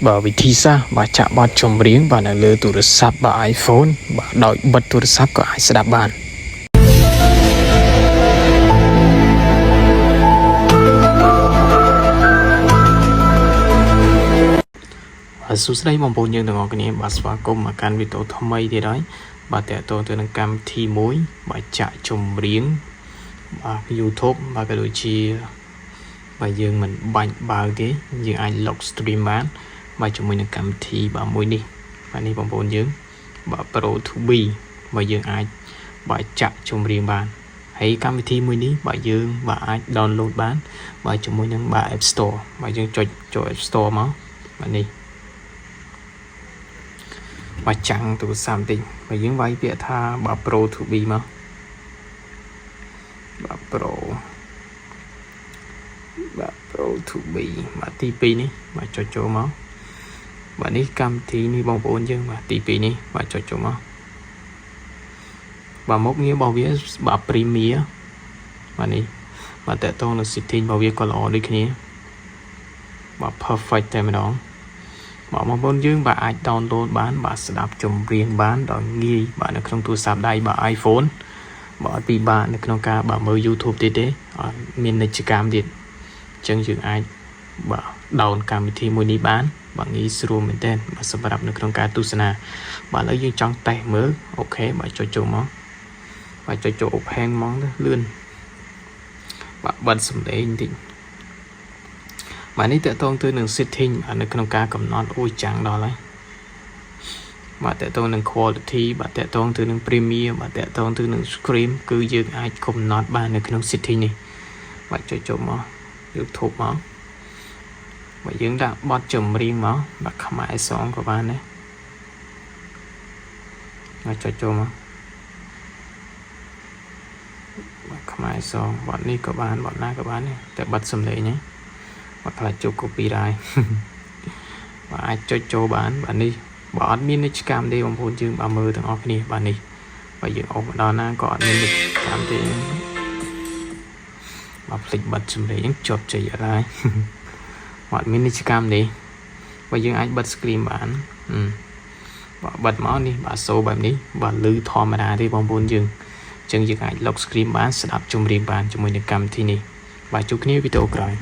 បើវិធីសាស្ត្របើចាក់បទចម្រៀងបើនៅលើទូរស័ព្ទបើ iPhone បើដោយបិទទូរស័ព្ទក៏អាចស្ដាប់បានសួស្តីបងប្អូនយើងទាំងអស់គ្នាបាទស្វាគមន៍មកកាន់វីដេអូថ្មីទៀតហើយបាទតើតើទៅនឹងកម្មវិធីមួយបាទចាក់ចម្រៀងបាទ YouTube បាទក៏ដូចជាបាទយើងមិនបាច់បើកទេយើងអាច log stream បានបាទជាមួយនឹងកម្មវិធីបាទមួយនេះបាទនេះបងប្អូនយើងបាទ Pro 2B បាទយើងអាចបាទចាក់ចម្រៀងបានហើយកម្មវិធីមួយនេះបាទយើងបាទអាច download បានបាទជាមួយនឹងបាទ App Store បាទយើងចុចចូល App Store មកបាទនេះបាទចាំងទូរស័ព្ទតិចបើយើងវាយពាក្យថាបាទ Pro 2B មកបាទ Pro 2B បាទទី2នេះបាទចុចចូលមកបាទនេះកម្មវិធីនេះបងប្អូនយើងបាទទី2នេះបាទចុចចូលមកបាទមុខងាររបស់វាបាទ Premier បាទនេះបាទតើតោះនៅ setting របស់វាក៏ល្អដូចគ្នាបាទ perfect តែម្ដងបងប្អូនយើងបាទអាច download បានបាទស្ដាប់ចម្រៀងបានដោយងាយបាទនៅក្នុងទូរស័ព្ទដៃបាទ iPhone បាទពិបាកនៅក្នុងការបាទមើល YouTube ទេអត់មាននិច្ចកម្មទៀតអញ្ចឹងយើងអាចបាទ down កម្មវិធីមួយនេះបានបាទងាយស្រួលមែនទែនបាទសម្រាប់នៅក្នុងការទស្សនាបាទឥឡូវយើងចង់តេស្តមើលអូខេបាទចុចចូលមកបាទចុចចូល open ហ្មងទៅលឿនបាទបិទសំឡេងបន្តិចបាទនេះតកតងទៅនឹង setting នៅក្នុងការកំណត់អូយចាំងដល់ហើយបាទតកតងនឹង quality បាទតកតងទៅនឹង Premium បាទតកតងទៅនឹង Screen គឺយើងអាចកំណត់បាននៅក្នុង setting នេះបាទចុចចូលមក YouTube មកបាទយើងដាក់បទចម្រៀងមកបាទខ្មែរសងក៏បានដែរបាទចុចចូលមកបាទខ្មែរសងបទនេះក៏បានបទណាក៏បានដែរតែបិទសំឡេងណាបាទខ្លាចជួប copyright បាទអាចចុចចូលបានបាទនេះបើអត់មាននិច្ចកម្មទេបងប្អូនយើងបាទមើលទាំងអស់គ្នាបាទនេះបាទយើងអូសមកដល់ណាក៏អត់មាននិច្ចកម្មទេបាទភ្លេចបិទសំឡេងជាប់ជ័យអត់ហើយបាទមាននិច្ចកម្មនេះបើយើងអាចបិទ screen បានបាទបិទមកនេះបាទសូបែបនេះបាទលឺធម្មតាទេបងប្អូនយើងអញ្ចឹងយើងអាច lock screen បានស្ដាប់ចម្រៀងបានជាមួយនឹងកម្មវិធីនេះបាទជួបគ្នាវីដេអូក្រោយ